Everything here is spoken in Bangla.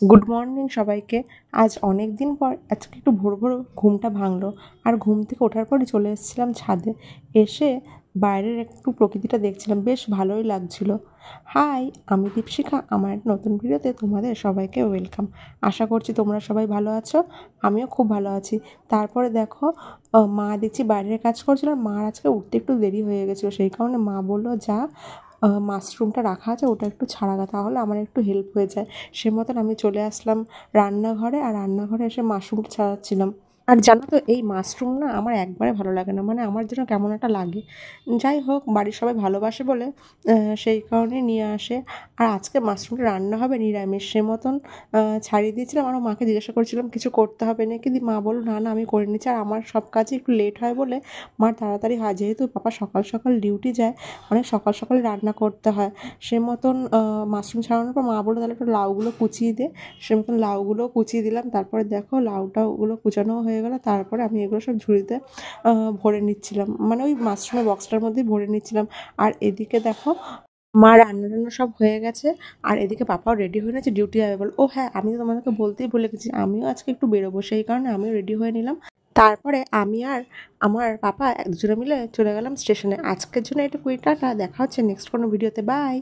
গুড মর্নিং সবাইকে। আজ অনেক দিন পর আজকে একটু ভোর ভোর ঘুমটা ভাঙলো। আর ঘুম থেকে ওঠার পরই চলে এসেছিলাম ছাদে। এসে বাইরের একটু প্রকৃতিটা দেখছিলাম, বেশ ভালোই লাগছিল। হাই, আমি দীপশিখা। আমার একটা নতুন ভিডিওতে তোমাদের সবাইকে ওয়েলকাম। আশা করছি তোমরা সবাই ভালো আছো, আমিও খুব ভালো আছি। তারপরে দেখো, মা দেখছি বাইরের কাজ করছিল, আর মার আজকে উঠতে একটু দেরি হয়ে গেছিলো, সেই কারণে মা বললো যা মাশরুমটা রাখা আছে ওটা একটু ছাড়াগা, তাহলে আমার একটু হেল্প হয়ে যায়। সে মতন আমি চলে আসলাম রান্নাঘরে, আর রান্নাঘরে এসে মাশরুমটা ছাড়াচ্ছিলাম। আর জানো তো, এই মাশরুম না আমার একবারে ভালো লাগে না, মানে আমার যেন কেমন একটা লাগে। যাই হোক, বাড়ির সবাই ভালোবাসে বলে সেই কারণে নিয়ে আসে। আর আজকে মাশরুমটা রান্না হবে নিরামিষ, সে মতন ছাড়িয়ে দিয়েছিলাম। আর মাকে জিজ্ঞাসা করছিলাম কিছু করতে হবে নাকি, দি মা বলল না না আমি করে নিচ্ছি। আর আমার সব কাজে একটু লেট হয় বলে মার তাড়াতাড়ি হয়, যেহেতু পাপা সকাল সকাল ডিউটি যায়, অনেক সকাল সকাল রান্না করতে হয়। সে মতন মাশরুম ছাড়ানোর পর মা বললো তাহলে একটু লাউগুলো কুচিয়ে দে। সে মতন লাউগুলো কুচিয়ে দিলাম। তারপরে দেখো লাউটাগুলো কুচানোও হয়ে গেলো। তারপরে আমি এগুলো সব ঝুড়িতে ভরে নিচ্ছিলাম, মানে ওই মাশরুমের বক্সটার মধ্যেই ভরে নিচ্ছিলাম। আর এদিকে দেখো, মা রান্না টান্না সব হয়ে গেছে, আর এদিকে পাপাও রেডি হয়ে নিয়েছে ডিউটি যাবে বলে। ও হ্যাঁ, আমি তো তোমাদেরকে বলতেই ভুলে গেছি, আমিও আজকে একটু বেরোবো, সেই কারণে আমিও রেডি হয়ে নিলাম। তারপরে আমি আর আমার পাপা দুজনে মিলে চলে গেলাম স্টেশনে। আজকের জন্য এটুকুই, টাটা। দেখা হচ্ছে নেক্সট কোনো ভিডিওতে, বাই।